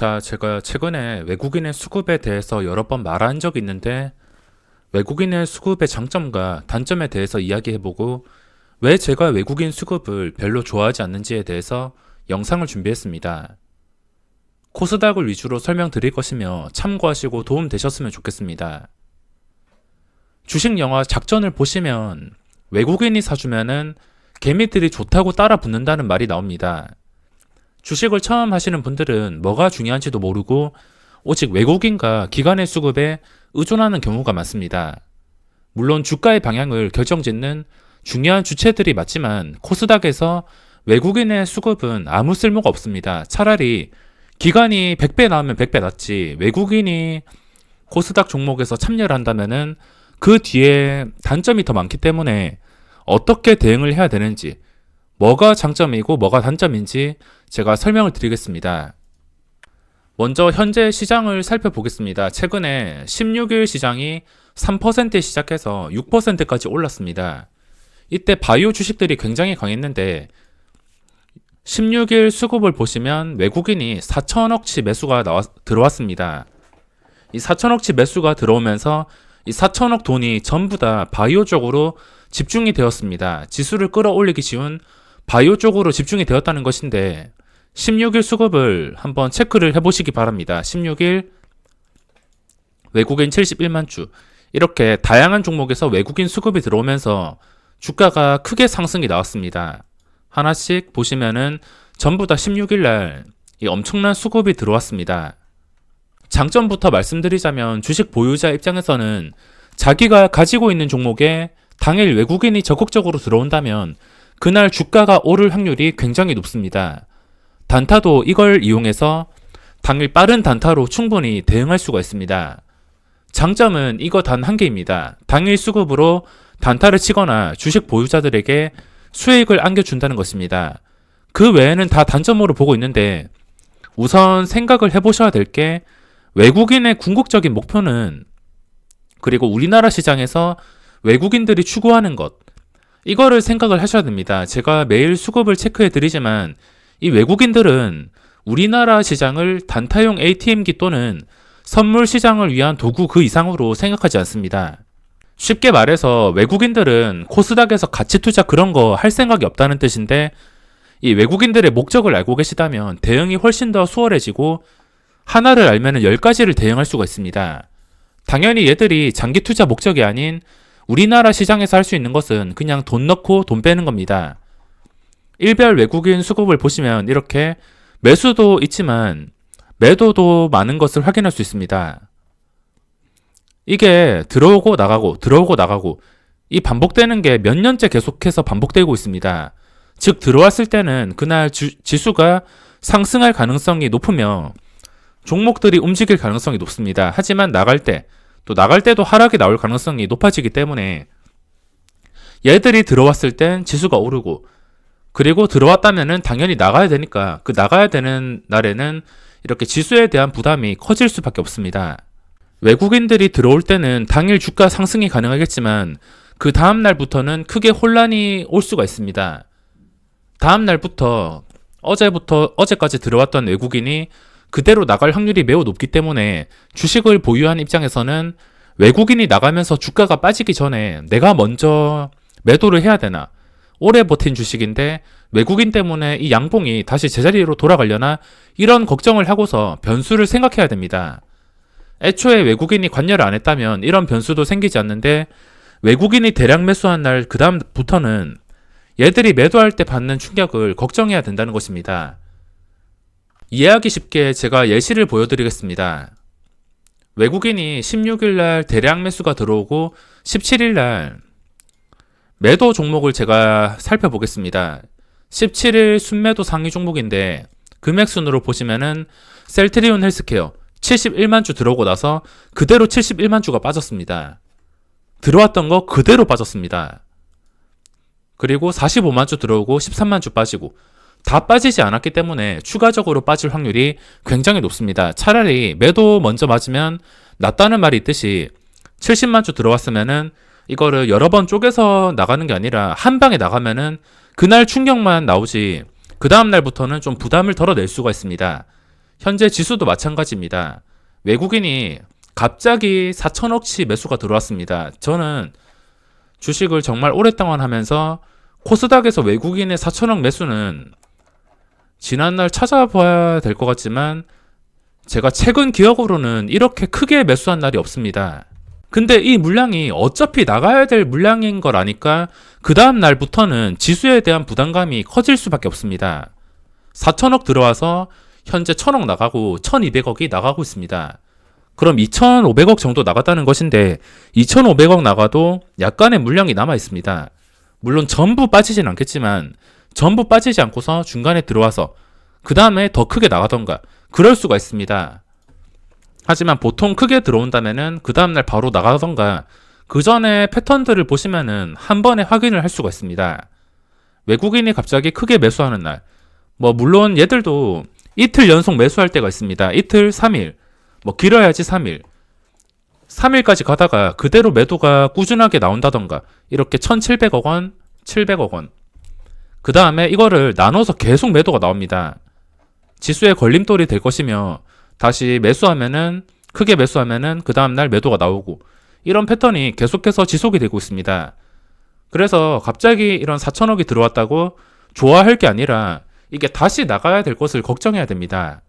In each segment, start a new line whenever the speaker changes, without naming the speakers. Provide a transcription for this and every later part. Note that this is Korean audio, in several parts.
자, 제가 최근에 외국인의 수급에 대해서 여러 번 말한 적이 있는데, 외국인의 수급의 장점과 단점에 대해서 이야기해보고, 왜 제가 외국인 수급을 별로 좋아하지 않는지에 대해서 영상을 준비했습니다. 코스닥을 위주로 설명드릴 것이며 참고하시고 도움되셨으면 좋겠습니다. 주식 영화 작전을 보시면 외국인이 사주면은 개미들이 좋다고 따라 붙는다는 말이 나옵니다. 주식을 처음 하시는 분들은 뭐가 중요한지도 모르고 오직 외국인과 기관의 수급에 의존하는 경우가 많습니다. 물론 주가의 방향을 결정짓는 중요한 주체들이 맞지만 코스닥에서 외국인의 수급은 아무 쓸모가 없습니다. 차라리 기관이 100배 나오면 100배 낫지, 외국인이 코스닥 종목에서 참여를 한다면은 그 뒤에 단점이 더 많기 때문에 어떻게 대응을 해야 되는지, 뭐가 장점이고 뭐가 단점인지 제가 설명을 드리겠습니다. 먼저 현재 시장을 살펴보겠습니다. 최근에 16일 시장이 3%에 시작해서 6%까지 올랐습니다. 이때 바이오 주식들이 굉장히 강했는데 16일 수급을 보시면 외국인이 4천억치 매수가 들어왔습니다. 이 4천억치 매수가 들어오면서 이 4천억 돈이 전부 다 바이오 쪽으로 집중이 되었습니다. 지수를 끌어올리기 쉬운 바이오 쪽으로 집중이 되었다는 것인데 16일 수급을 한번 체크를 해보시기 바랍니다. 16일 외국인 71만 주, 이렇게 다양한 종목에서 외국인 수급이 들어오면서 주가가 크게 상승이 나왔습니다. 하나씩 보시면은 전부 다 16일 날 이 엄청난 수급이 들어왔습니다. 장점부터 말씀드리자면 주식 보유자 입장에서는 자기가 가지고 있는 종목에 당일 외국인이 적극적으로 들어온다면 그날 주가가 오를 확률이 굉장히 높습니다. 단타도 이걸 이용해서 당일 빠른 단타로 충분히 대응할 수가 있습니다. 장점은 이거 단 한 개입니다. 당일 수급으로 단타를 치거나 주식 보유자들에게 수익을 안겨준다는 것입니다. 그 외에는 다 단점으로 보고 있는데 우선 생각을 해보셔야 될 게 외국인의 궁극적인 목표는, 그리고 우리나라 시장에서 외국인들이 추구하는 것, 이거를 생각을 하셔야 됩니다. 제가 매일 수급을 체크해 드리지만 이 외국인들은 우리나라 시장을 단타용 ATM기 또는 선물 시장을 위한 도구 그 이상으로 생각하지 않습니다. 쉽게 말해서 외국인들은 코스닥에서 가치 투자 그런 거 할 생각이 없다는 뜻인데, 이 외국인들의 목적을 알고 계시다면 대응이 훨씬 더 수월해지고 하나를 알면 10가지를 대응할 수가 있습니다. 당연히 얘들이 장기 투자 목적이 아닌 우리나라 시장에서 할 수 있는 것은 그냥 돈 넣고 돈 빼는 겁니다. 일별 외국인 수급을 보시면 이렇게 매수도 있지만 매도도 많은 것을 확인할 수 있습니다. 이게 들어오고 나가고 들어오고 나가고 이 반복되는 게 몇 년째 계속해서 반복되고 있습니다. 즉 들어왔을 때는 그날 지수가 상승할 가능성이 높으며 종목들이 움직일 가능성이 높습니다. 하지만 나갈 때도 하락이 나올 가능성이 높아지기 때문에 얘들이 들어왔을 땐 지수가 오르고, 그리고 들어왔다면은 당연히 나가야 되니까 그 나가야 되는 날에는 이렇게 지수에 대한 부담이 커질 수밖에 없습니다. 외국인들이 들어올 때는 당일 주가 상승이 가능하겠지만 그 다음 날부터는 크게 혼란이 올 수가 있습니다. 다음 날부터 어제까지 들어왔던 외국인이 그대로 나갈 확률이 매우 높기 때문에 주식을 보유한 입장에서는 외국인이 나가면서 주가가 빠지기 전에 내가 먼저 매도를 해야 되나, 오래 버틴 주식인데 외국인 때문에 이 양봉이 다시 제자리로 돌아가려나, 이런 걱정을 하고서 변수를 생각해야 됩니다. 애초에 외국인이 관여를 안 했다면 이런 변수도 생기지 않는데 외국인이 대량 매수한 날 그 다음부터는 얘들이 매도할 때 받는 충격을 걱정해야 된다는 것입니다. 이해하기 쉽게 제가 예시를 보여드리겠습니다. 외국인이 16일 날 대량 매수가 들어오고 17일 날 매도 종목을 제가 살펴보겠습니다. 17일 순매도 상위 종목인데 금액순으로 보시면은 셀트리온 헬스케어 71만 주 들어오고 나서 그대로 71만 주가 빠졌습니다. 들어왔던 거 그대로 빠졌습니다. 그리고 45만 주 들어오고 13만 주 빠지고, 다 빠지지 않았기 때문에 추가적으로 빠질 확률이 굉장히 높습니다. 차라리 매도 먼저 맞으면 낫다는 말이 있듯이 70만 주 들어왔으면은 이거를 여러 번 쪼개서 나가는 게 아니라 한 방에 나가면은 그날 충격만 나오지 그 다음 날부터는 좀 부담을 덜어낼 수가 있습니다. 현재 지수도 마찬가지입니다. 외국인이 갑자기 4천억치 매수가 들어왔습니다. 저는 주식을 정말 오랫동안 하면서 코스닥에서 외국인의 4천억 매수는 지난날 찾아봐야 될 것 같지만 제가 최근 기억으로는 이렇게 크게 매수한 날이 없습니다. 근데 이 물량이 어차피 나가야 될 물량인 걸 아니까 그 다음 날부터는 지수에 대한 부담감이 커질 수밖에 없습니다. 4천억 들어와서 현재 1,000억 나가고 1,200억이 나가고 있습니다. 그럼 2,500억 정도 나갔다는 것인데 2,500억 나가도 약간의 물량이 남아 있습니다. 물론 전부 빠지진 않겠지만 전부 빠지지 않고서 중간에 들어와서 그 다음에 더 크게 나가던가 그럴 수가 있습니다. 하지만 보통 크게 들어온다면은 그 다음날 바로 나가던가 그 전에 패턴들을 보시면은 한 번에 확인을 할 수가 있습니다. 외국인이 갑자기 크게 매수하는 날, 물론 얘들도 이틀 연속 매수할 때가 있습니다. 이틀, 3일, 길어야지 3일. 3일까지 가다가 그대로 매도가 꾸준하게 나온다던가 이렇게 1,700억 원, 700억 원. 그 다음에 이거를 나눠서 계속 매도가 나옵니다. 지수에 걸림돌이 될 것이며 다시 매수하면은 크게 매수하면은 그 다음날 매도가 나오고 이런 패턴이 계속해서 지속이 되고 있습니다. 그래서 갑자기 이런 4천억이 들어왔다고 좋아할 게 아니라 이게 다시 나가야 될 것을 걱정해야 됩니다.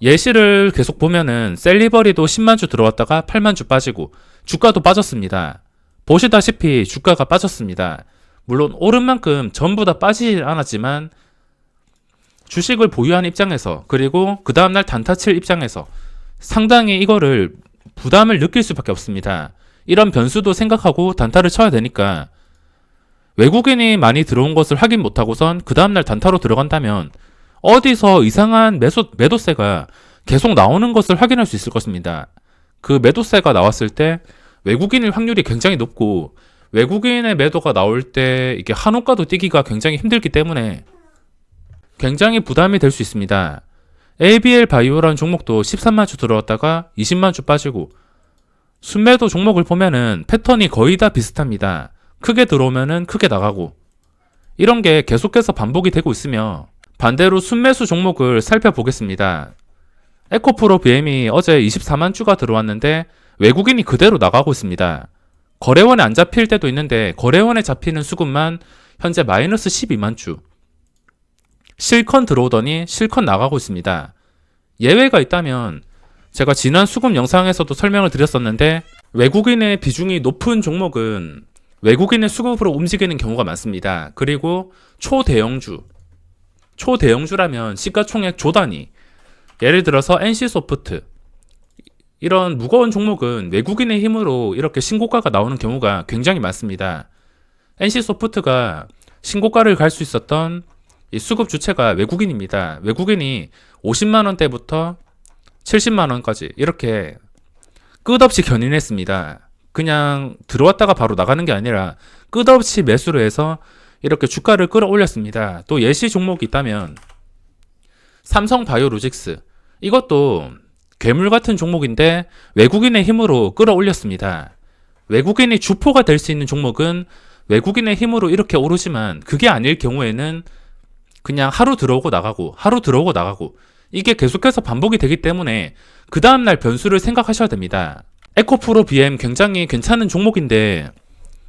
예시를 계속 보면은 셀리버리도 10만 주 들어왔다가 8만 주 빠지고 주가도 빠졌습니다. 보시다시피 주가가 빠졌습니다. 물론 오른 만큼 전부 다 빠지진 않았지만 주식을 보유한 입장에서 그리고 그 다음날 단타 칠 입장에서 상당히 이거를 부담을 느낄 수밖에 없습니다. 이런 변수도 생각하고 단타를 쳐야 되니까 외국인이 많이 들어온 것을 확인 못하고선 그 다음날 단타로 들어간다면 어디서 이상한 매도세가 계속 나오는 것을 확인할 수 있을 것입니다. 그 매도세가 나왔을 때 외국인일 확률이 굉장히 높고 외국인의 매도가 나올 때 이게 한호가도 뛰기가 굉장히 힘들기 때문에 굉장히 부담이 될 수 있습니다. ABL 바이오라는 종목도 13만 주 들어왔다가 20만 주 빠지고 순매도 종목을 보면은 패턴이 거의 다 비슷합니다. 크게 들어오면은 크게 나가고 이런 게 계속해서 반복이 되고 있으며 반대로 순매수 종목을 살펴보겠습니다. 에코프로 BM이 어제 24만 주가 들어왔는데 외국인이 그대로 나가고 있습니다. 거래원에 안 잡힐 때도 있는데 거래원에 잡히는 수급만 현재 마이너스 12만 주. 실컷 들어오더니 실컷 나가고 있습니다. 예외가 있다면 제가 지난 수급 영상에서도 설명을 드렸었는데 외국인의 비중이 높은 종목은 외국인의 수급으로 움직이는 경우가 많습니다. 그리고 초대형주라면 시가총액 조 단위, 예를 들어서 NC소프트 이런 무거운 종목은 외국인의 힘으로 이렇게 신고가가 나오는 경우가 굉장히 많습니다. NC소프트가 신고가를 갈 수 있었던 이 수급 주체가 외국인입니다. 외국인이 50만원대부터 70만원까지 이렇게 끝없이 견인했습니다. 그냥 들어왔다가 바로 나가는 게 아니라 끝없이 매수를 해서 이렇게 주가를 끌어올렸습니다. 또 예시 종목이 있다면 삼성바이오로직스 이것도 괴물 같은 종목인데 외국인의 힘으로 끌어올렸습니다. 외국인이 주포가 될 수 있는 종목은 외국인의 힘으로 이렇게 오르지만 그게 아닐 경우에는 그냥 하루 들어오고 나가고 하루 들어오고 나가고 이게 계속해서 반복이 되기 때문에 그 다음날 변수를 생각하셔야 됩니다. 에코프로 BM 굉장히 괜찮은 종목인데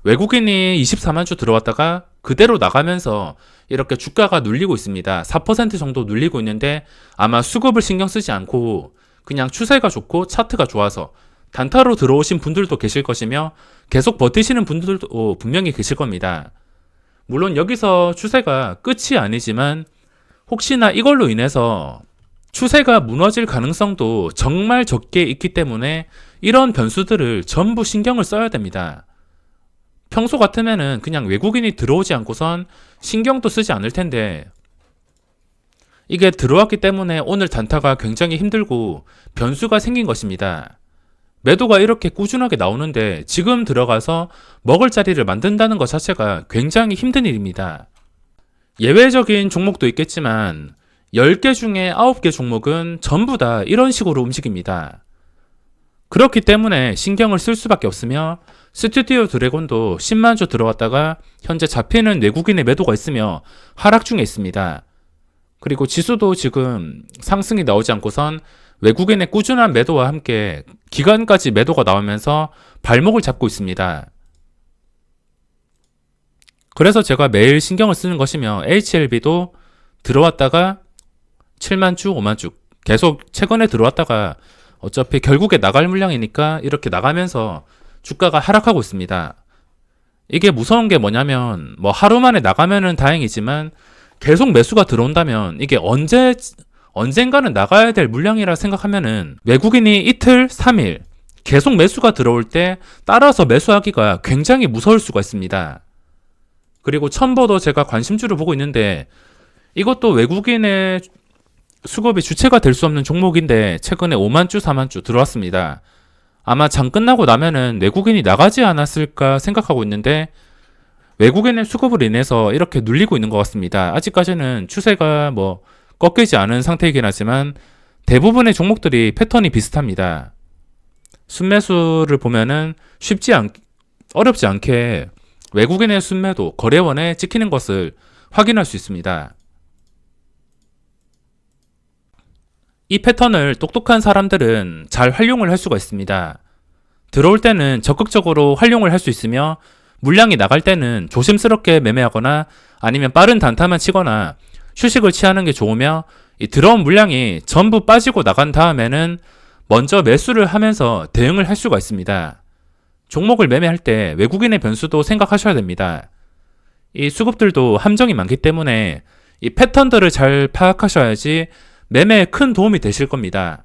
외국인이 24만 주 들어왔다가 그대로 나가면서 이렇게 주가가 눌리고 있습니다. 4% 정도 눌리고 있는데 아마 수급을 신경 쓰지 않고 그냥 추세가 좋고 차트가 좋아서 단타로 들어오신 분들도 계실 것이며 계속 버티시는 분들도 분명히 계실 겁니다. 물론 여기서 추세가 끝이 아니지만 혹시나 이걸로 인해서 추세가 무너질 가능성도 정말 적게 있기 때문에 이런 변수들을 전부 신경을 써야 됩니다. 평소 같으면은 그냥 외국인이 들어오지 않고선 신경도 쓰지 않을 텐데 이게 들어왔기 때문에 오늘 단타가 굉장히 힘들고 변수가 생긴 것입니다. 매도가 이렇게 꾸준하게 나오는데 지금 들어가서 먹을 자리를 만든다는 것 자체가 굉장히 힘든 일입니다. 예외적인 종목도 있겠지만 10개 중에 9개 종목은 전부 다 이런 식으로 움직입니다. 그렇기 때문에 신경을 쓸 수밖에 없으며 스튜디오 드래곤도 10만 주 들어왔다가 현재 잡히는 외국인의 매도가 있으며 하락 중에 있습니다. 그리고 지수도 지금 상승이 나오지 않고선 외국인의 꾸준한 매도와 함께 기간까지 매도가 나오면서 발목을 잡고 있습니다. 그래서 제가 매일 신경을 쓰는 것이며 HLB도 들어왔다가 7만 주, 5만 주 계속 최근에 들어왔다가 어차피 결국에 나갈 물량이니까 이렇게 나가면서 주가가 하락하고 있습니다. 이게 무서운 게 뭐냐면 뭐 하루 만에 나가면은 다행이지만 계속 매수가 들어온다면 이게 언젠가는 나가야 될 물량이라 생각하면은 외국인이 이틀, 3일 계속 매수가 들어올 때 따라서 매수하기가 굉장히 무서울 수가 있습니다. 그리고 첨보도 제가 관심주를 보고 있는데 이것도 외국인의 수급이 주체가 될 수 없는 종목인데 최근에 5만 주, 4만 주 들어왔습니다. 아마 장 끝나고 나면은 외국인이 나가지 않았을까 생각하고 있는데 외국인의 수급으로 인해서 이렇게 눌리고 있는 것 같습니다. 아직까지는 추세가 뭐 꺾이지 않은 상태이긴 하지만 대부분의 종목들이 패턴이 비슷합니다. 순매수를 보면은 어렵지 않게 외국인의 순매도 거래원에 찍히는 것을 확인할 수 있습니다. 이 패턴을 똑똑한 사람들은 잘 활용을 할 수가 있습니다. 들어올 때는 적극적으로 활용을 할 수 있으며 물량이 나갈 때는 조심스럽게 매매하거나 아니면 빠른 단타만 치거나 휴식을 취하는 게 좋으며 이 들어온 물량이 전부 빠지고 나간 다음에는 먼저 매수를 하면서 대응을 할 수가 있습니다. 종목을 매매할 때 외국인의 변수도 생각하셔야 됩니다. 이 수급들도 함정이 많기 때문에 이 패턴들을 잘 파악하셔야지 매매에 큰 도움이 되실 겁니다.